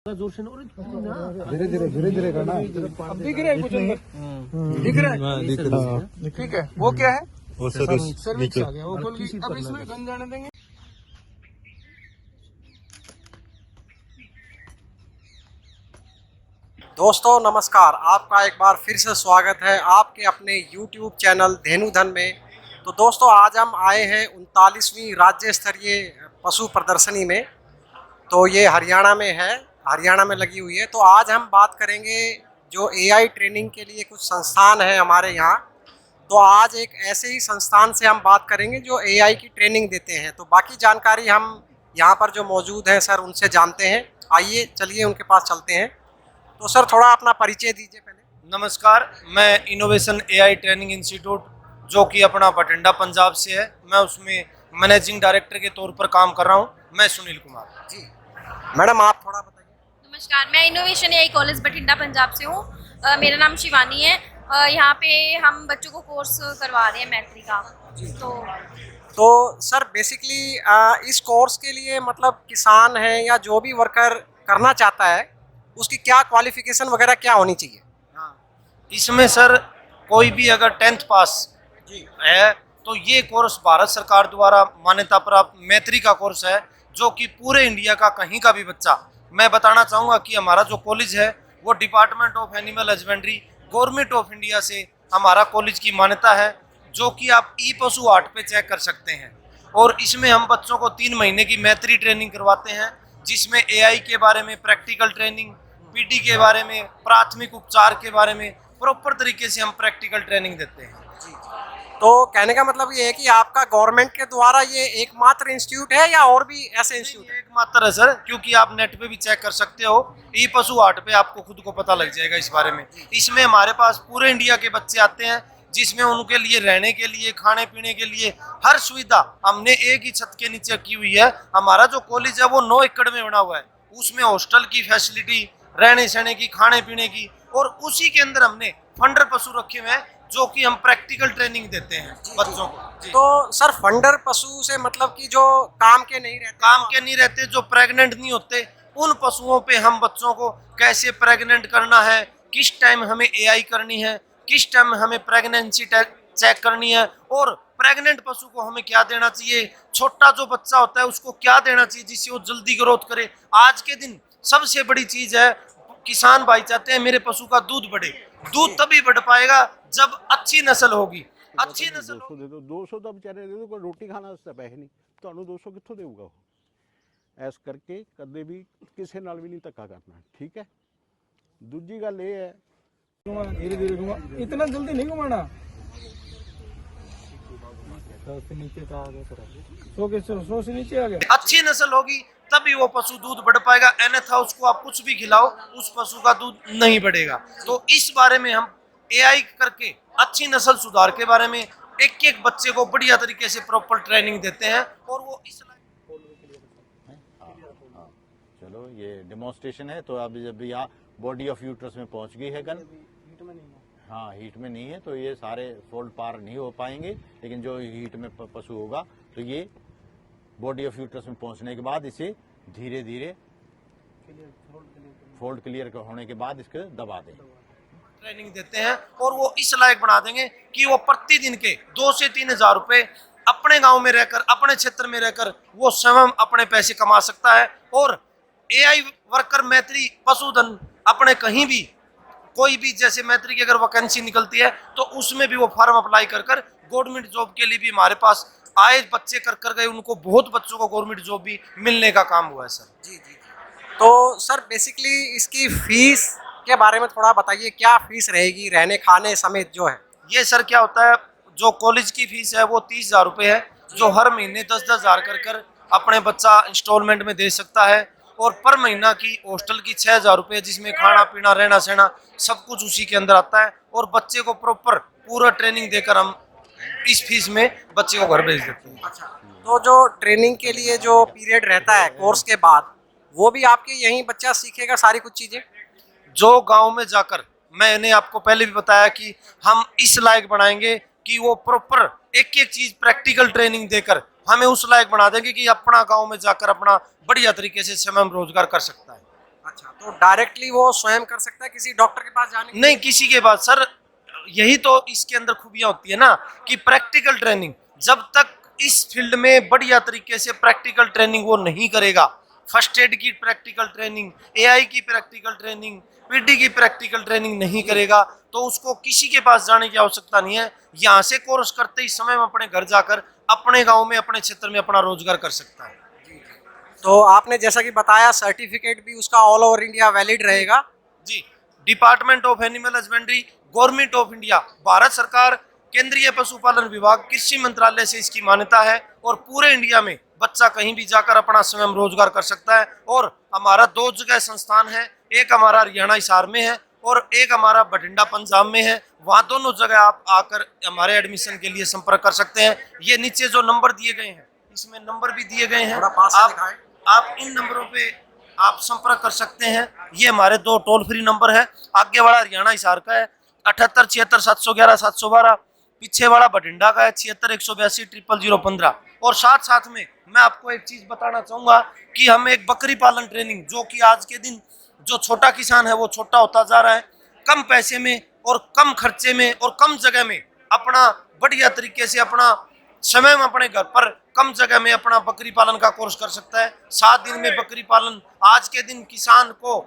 जोर से धीरे धीरे धीरे करना। अब दिख रहा है कुछ अंदर? दिख रहा है? ठीक है। वो क्या है? वो सर्विस आ गया। वो खोल के अब इसमें गन जाने देंगे। दोस्तों नमस्कार, आपका एक बार फिर से स्वागत है आपके अपने YouTube चैनल धेनुधन में। तो दोस्तों आज हम आए हैं 39वीं राज्य स्तरीय पशु प्रदर्शनी में। तो ये हरियाणा में है, हरियाणा में लगी हुई है। तो आज हम बात करेंगे जो AI ट्रेनिंग के लिए कुछ संस्थान है हमारे यहाँ। तो आज एक ऐसे ही संस्थान से हम बात करेंगे जो AI की ट्रेनिंग देते हैं। तो बाकी जानकारी हम यहाँ पर जो मौजूद हैं सर उनसे जानते हैं। आइए चलिए उनके पास चलते हैं। तो सर थोड़ा अपना परिचय दीजिए पहले। नमस्कार, मैं इनोवेशन AI ट्रेनिंग इंस्टीट्यूट जो कि अपना बठिंडा पंजाब से है, मैं उसमें मैनेजिंग डायरेक्टर के तौर पर काम कर रहा हूं। मैं सुनील कुमार जी मैडम आप थोड़ा बताइए। नमस्कार, मैं innovation AI college Bathinda Punjab से हूँ। मेरा नाम शिवानी है। यहाँ पे हम बच्चों को कोर्स करवा रहे हैं मैट्रिक का। तो सर बेसिकली इस कोर्स के लिए मतलब किसान है या जो भी वर्कर करना चाहता है उसकी क्या क्वालिफिकेशन वगैरह क्या होनी चाहिए? इसमें सर कोई भी अगर 10th पास है तो ये कोर्स भारत सरकार द्वारा मान्यता प्राप्त मैत्री का कोर्स है, जो कि पूरे इंडिया का कहीं का भी बच्चा। मैं बताना चाहूँगा कि हमारा जो कॉलेज है वो department of animal husbandry government of India से हमारा कॉलेज की मान्यता है, जो कि आप ई पशु आर्ट पे चेक कर सकते हैं। और इसमें हम बच्चों को 3 महीने की मैत्री ट्रेनिंग करवाते हैं, जिसमें AI के बारे में प्रैक्टिकल ट्रेनिंग, PD के बारे में, प्राथमिक उपचार के बारे में प्रॉपर तरीके से हम प्रैक्टिकल ट्रेनिंग देते हैं। तो कहने का मतलब ये है कि आपका गवर्नमेंट के द्वारा ये एकमात्र इंस्टीट्यूट है या और भी ऐसे इंस्टीट्यूट है? एकमात्र है सर, क्योंकि आप नेट पे भी चेक कर सकते हो, ई पशु आर्ट पे आपको खुद को पता लग जाएगा इस बारे में। इसमें हमारे पास पूरे इंडिया के बच्चे आते हैं, जिसमें उनके लिए रहने के लिए, खाने पीने के लिए हर सुविधा हमने एक ही छत के नीचे की हुई है। हमारा जो कॉलेज है वो 9 एकड़ में बना हुआ है, उसमें हॉस्टल की फैसिलिटी, रहने सहने की, खाने पीने की, और उसी के अंदर हमने फंडर पशु रखे हुए हैं जो कि हम प्रैक्टिकल ट्रेनिंग देते हैं बच्चों को। तो सर फंडर पशु से मतलब कि जो काम के नहीं रहते, जो प्रेग्नेंट नहीं होते, उन पशुओं पे हम बच्चों को कैसे प्रेग्नेंट करना है, किस टाइम हमें AI करनी है, किस टाइम हमें प्रेगनेंसी चेक करनी है, और प्रेग्नेंट पशु को हमें क्या देना चाहिए, छोटा जो बच्चा होता है उसको क्या देना चाहिए जिससे वो जल्दी ग्रोथ करे। आज के दिन सबसे बड़ी चीज है, किसान भाई चाहते हैं मेरे पशु का दूध बढ़े। दूध तभी बढ़ पाएगा जब अच्छी नस्ल होगी। अच्छी नस्ल 200 दे दो, 200 तो बेचारे दे दो, कोई रोटी खाना उससे पैसे नहीं, ਤੁਹਾਨੂੰ 200 ਕਿੱਥੋਂ ਦੇਊਗਾ ਉਹ? ਐਸ ਕਰਕੇ ਕਦੇ ਵੀ ਕਿਸੇ ਨਾਲ ਵੀ ਨਹੀਂ ਧੱਕਾ ਕਰਨਾ, ठीक है। दूजी ਗੱਲ ਇਹ है, धीरे धीरे घुमा, इतना जल्दी नहीं घुमाना। 100 से नीचे आ गया। 100 से नीचे आ गया। अच्छी नस्ल होगी तभी वो पशु दूध बढ़ पाएगा, अन्यथा उसको आप कुछ भी खिलाओ उस पशु का दूध नहीं बढ़ेगा। तो इस बारे में हम AI करके अच्छी नस्ल सुधार के बारे में एक एक बच्चे को बढ़िया तरीके से प्रॉपर ट्रेनिंग देते हैं, और वो इस चलो ये डेमोन्स्ट्रेशन है। तो अब जब यहाँ बॉडी ऑफ यूट्रस में पहुंच गई है गन, हाँ हीट में नहीं है, तो ये सारे फोल्ड पार नहीं हो पाएंगे, लेकिन जो हीट में पशु होगा तो ये बॉडी ऑफ यूट्रस में पहुंचने के बाद इसे धीरे धीरे फोल्ड क्लियर होने के बाद इसको दबा दें। ट्रेनिंग देते हैं, और वो इस लायक बना देंगे कि वो प्रतिदिन के 2 से 3 हजार रुपए अपने गांव में रहकर, अपने क्षेत्र में रहकर वो स्वयं अपने पैसे कमा सकता है। और AI वर्कर मैत्री पशुधन अपने कहीं भी कोई भी, जैसे मैत्री की अगर वैकेंसी निकलती है तो उसमें भी वो फॉर्म अप्लाई कर गवर्नमेंट जॉब के लिए भी हमारे पास आए बच्चे कर गए, उनको बहुत बच्चों को गवर्नमेंट जॉब भी मिलने का काम हुआ है सर। जी। तो सर बेसिकली इसकी फीस के बारे में थोड़ा बताइए, क्या फीस रहेगी रहने खाने समेत जो है? ये सर क्या होता है, जो कॉलेज की फीस है वो 30,000 रुपये है, जो हर महीने 10-10 हजार कर अपने बच्चा इंस्टॉलमेंट में दे सकता है। और पर महीना की हॉस्टल की 6,000 रुपये, जिसमें खाना पीना, रहना सहना सब कुछ उसी के अंदर आता है, और बच्चे को प्रॉपर पूरा ट्रेनिंग देकर हम इस फीस में बच्चे को घर भेज देते हैं। अच्छा, तो जो ट्रेनिंग के लिए जो पीरियड रहता है कोर्स के बाद, वो भी आपके यहीं बच्चा सीखेगा सारी कुछ चीजें? जो गांव में जाकर, मैंने आपको पहले भी बताया कि हम इस लायक बनाएंगे कि वो प्रॉपर एक एक चीज प्रैक्टिकल ट्रेनिंग देकर हमें उस लायक बना देंगे कि अपना गांव में जाकर अपना बढ़िया तरीके से स्वयं रोजगार कर सकता है। अच्छा, तो डायरेक्टली वो स्वयं कर सकता है, किसी डॉक्टर के पास जाने की नहीं किसी के पास सर, यही तो इसके अंदर खूबियां होती है ना कि प्रैक्टिकल ट्रेनिंग, जब तक इस फील्ड में बढ़िया तरीके से प्रैक्टिकल ट्रेनिंग वो नहीं करेगा, फर्स्ट एड की प्रैक्टिकल ट्रेनिंग, एआई की प्रैक्टिकल ट्रेनिंग, पीटी की प्रैक्टिकल ट्रेनिंग नहीं करेगा, तो उसको किसी के पास जाने की आवश्यकता नहीं है। यहाँ से कोर्स करते ही समय में अपने घर जाकर अपने गांव में अपने क्षेत्र में अपना रोजगार कर सकता है। तो आपने जैसा कि बताया सर्टिफिकेट भी उसका ऑल ओवर इंडिया वैलिड रहेगा। जी, department of animal husbandry, government of India, Bharat सरकार, केंद्रीय पशुपालन विभाग, कृषि मंत्रालय से इसकी मान्यता है और पूरे इंडिया में बच्चा कहीं भी जाकर अपना स्वयं रोजगार कर सकता है। और हमारा 2 जगह संस्थान है, एक हमारा हरियाणा हिसार में है और एक हमारा बठिंडा पंजाब में है। वहाँ दोनों जगह आप आकर हमारे एडमिशन के लिए संपर्क कर सकते हैं। ये नीचे जो नंबर दिए गए हैं, इसमें नंबर भी दिए गए हैं, थोड़ा पास से दिखाएं। आप इन नंबरों पे आप संपर्क कर सकते हैं। ये हमारे 2 टोल फ्री नंबर है, आगे वाला हरियाणा हिसार का है 78 76 711 712, पीछे वाला बठिंडा का है 76 182 000 015। और साथ साथ में मैं आपको एक चीज बताना चाहूंगा कि हम एक बकरी पालन ट्रेनिंग, जो कि आज के दिन जो छोटा किसान है वो छोटा होता जा रहा है, कम पैसे में और कम खर्चे में और कम जगह में अपना बढ़िया तरीके से अपना समय में अपने घर पर कम जगह में अपना बकरी पालन का कोर्स कर सकता है। 7 दिन में बकरी पालन, आज के दिन किसान को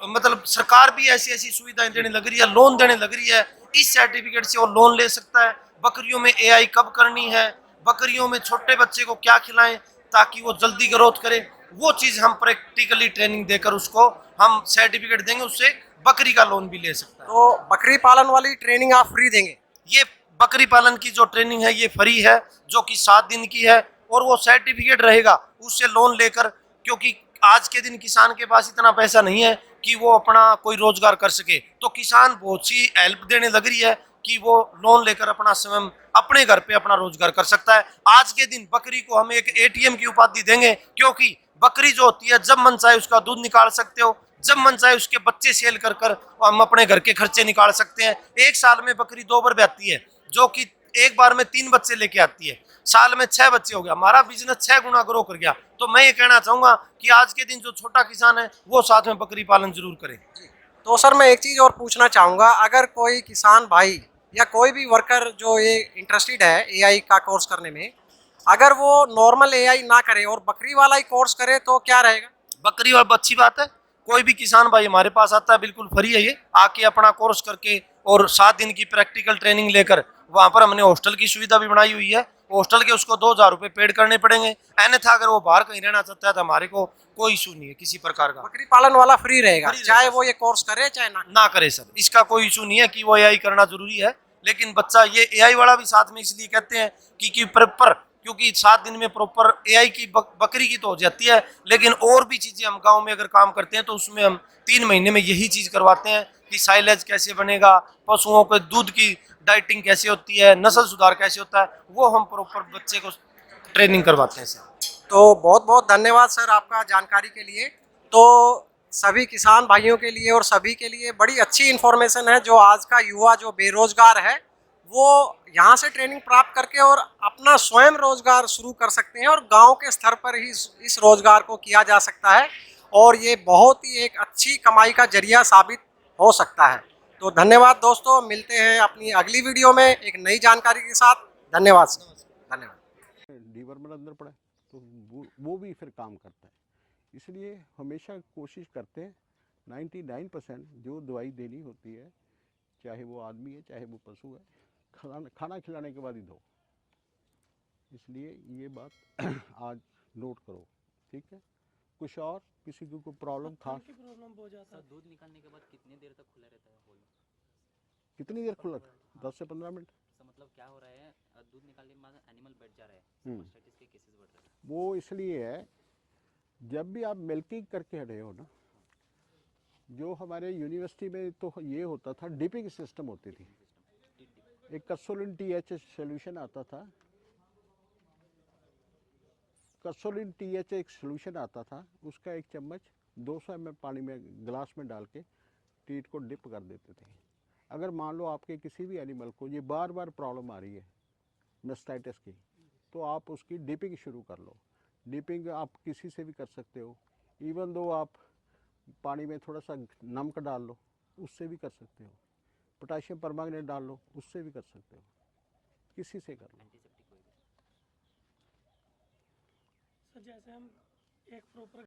मतलब सरकार भी ऐसी ऐसी सुविधाएं देने लग रही है, लोन देने लग रही है, इस सर्टिफिकेट से वो लोन ले सकता है। बकरियों में एआई कब करनी है, बकरियों में छोटे बच्चे को क्या खिलाएं ताकि वो जल्दी ग्रोथ करे, वो चीज हम प्रैक्टिकली ट्रेनिंग देकर उसको हम सर्टिफिकेट देंगे, उससे बकरी का लोन भी ले सकता है। तो बकरी पालन वाली ट्रेनिंग आप फ्री देंगे? ये बकरी पालन की जो ट्रेनिंग है ये फ्री है, जो कि 7 दिन की है, और वो सर्टिफिकेट रहेगा उससे लोन लेकर, क्योंकि आज के दिन किसान के पास इतना पैसा नहीं है कि वो अपना कोई रोजगार कर सके, तो किसान बहुत सी हेल्प देने लग रही है कि वो लोन लेकर अपना स्वयं अपने घर पे अपना रोजगार कर सकता है। आज के दिन बकरी को हम एक एटीएम की उपाधि देंगे, क्योंकि बकरी जो होती है जब मन चाहे उसका दूध निकाल सकते हो, जब मन चाहे उसके बच्चे सेल कर कर हम अपने घर के खर्चे निकाल सकते हैं। एक साल में बकरी 2 बार ब्याती है, जो कि एक बार में 3 बच्चे लेके आती है, साल में 6 बच्चे हो गया, हमारा बिजनेस 6 गुना ग्रो कर गया। तो मैं ये कहना चाहूंगा कि आज के दिन जो छोटा किसान है वो साथ में बकरी पालन जरूर करे। तो सर मैं एक चीज़ और पूछना चाहूँगा, अगर कोई किसान भाई या कोई भी वर्कर जो ये इंटरेस्टेड है एआई का कोर्स करने में, अगर वो नॉर्मल एआई ना करे और बकरी वाला ही कोर्स करे तो क्या रहेगा? बकरी और अच्छी बात है, कोई भी किसान भाई हमारे पास आता है, बिल्कुल फ्री है, ये आके अपना कोर्स करके और 7 दिन की प्रैक्टिकल ट्रेनिंग लेकर, वहाँ पर हमने हॉस्टल की सुविधा भी बनाई हुई है, हॉस्टल के उसको 2000 रुपये पेड करने पड़ेंगे। अन्यथा अगर वो बाहर कहीं रहना चाहता है तो हमारे को कोई इशू नहीं है किसी प्रकार का। बकरी पालन वाला फ्री रहेगा, फ्री चाहे रहेगा। वो ये कोर्स करे चाहे ना। ना करे सर, इसका कोई इशू नहीं है कि वो एआई करना जरूरी है, लेकिन बच्चा ये एआई वाला भी साथ में इसलिए कहते हैं कि प्रॉपर, क्योंकि 7 दिन में प्रॉपर एआई की बकरी की तो हो जाती है, लेकिन और भी चीजें हम गांव में अगर काम करते हैं तो उसमें हम 3 महीने में यही चीज करवाते हैं कि साइलेज कैसे बनेगा, पशुओं के दूध की डाइटिंग कैसे होती है, नस्ल सुधार कैसे होता है, वो हम प्रॉपर बच्चे को ट्रेनिंग करवाते हैं सर। तो बहुत बहुत धन्यवाद सर आपका जानकारी के लिए। तो सभी किसान भाइयों के लिए और सभी के लिए बड़ी अच्छी इन्फॉर्मेशन है, जो आज का युवा जो बेरोजगार है वो यहाँ से ट्रेनिंग प्राप्त करके और अपना स्वयं रोजगार शुरू कर सकते हैं और गांव के स्तर पर ही इस रोजगार को किया जा सकता है और ये बहुत ही एक अच्छी कमाई का जरिया साबित हो सकता है। तो धन्यवाद दोस्तों, मिलते हैं अपनी अगली वीडियो में एक नई जानकारी के साथ। धन्यवाद सर, धन्यवाद। डीवर्मर अंदर पड़ा है तो वो भी फिर काम करता है, इसलिए हमेशा कोशिश करते हैं 99% जो दवाई देनी होती है, चाहे वो आदमी है चाहे वो पशु है, खाना खिलाने के बाद ही दो। इसलिए ये बात आज नोट करो, ठीक है। कुछ और किसी को कोई प्रॉब्लम खास प्रॉब्लम हो जाता है। दूध निकालने के बाद कितनी देर तक खुला रहता है होल? कितनी देर खुला था? 10 से 15 मिनट। तो मतलब क्या हो रहा है, दूध निकालने के बाद एनिमल बैठ जा रहा है, मास्टाइटिस के केसेस बढ़ रहे हैं। वो इसलिए है, जब भी आप मिल्किंग करके रहे हो ना, जो हमारे यूनिवर्सिटी में तो ये होता था, डिपिंग सिस्टम होती थी, एक कस्सोलिन TH सोल्यूशन आता था, कस्सोलिन TH एक सोल्यूशन आता था, उसका 1 चम्मच 200 ml पानी में गिलास में डाल के टीट को डिप कर देते थे। अगर मान लो आपके किसी भी एनिमल को ये बार बार प्रॉब्लम आ रही है मास्टाइटिस की, तो आप उसकी डिपिंग शुरू कर लो। डिपिंग आप किसी से भी कर सकते हो, इवन दो आप पानी में थोड़ा सा नमक डाल लो, उससे भी कर सकते हो। पोटाशियम परमैंगनेट डाल लो, उससे भी कर सकते हो, किसी से कर लो। एंटीसेप्टिक कोई भी। सर जैसे हम एक प्रॉपर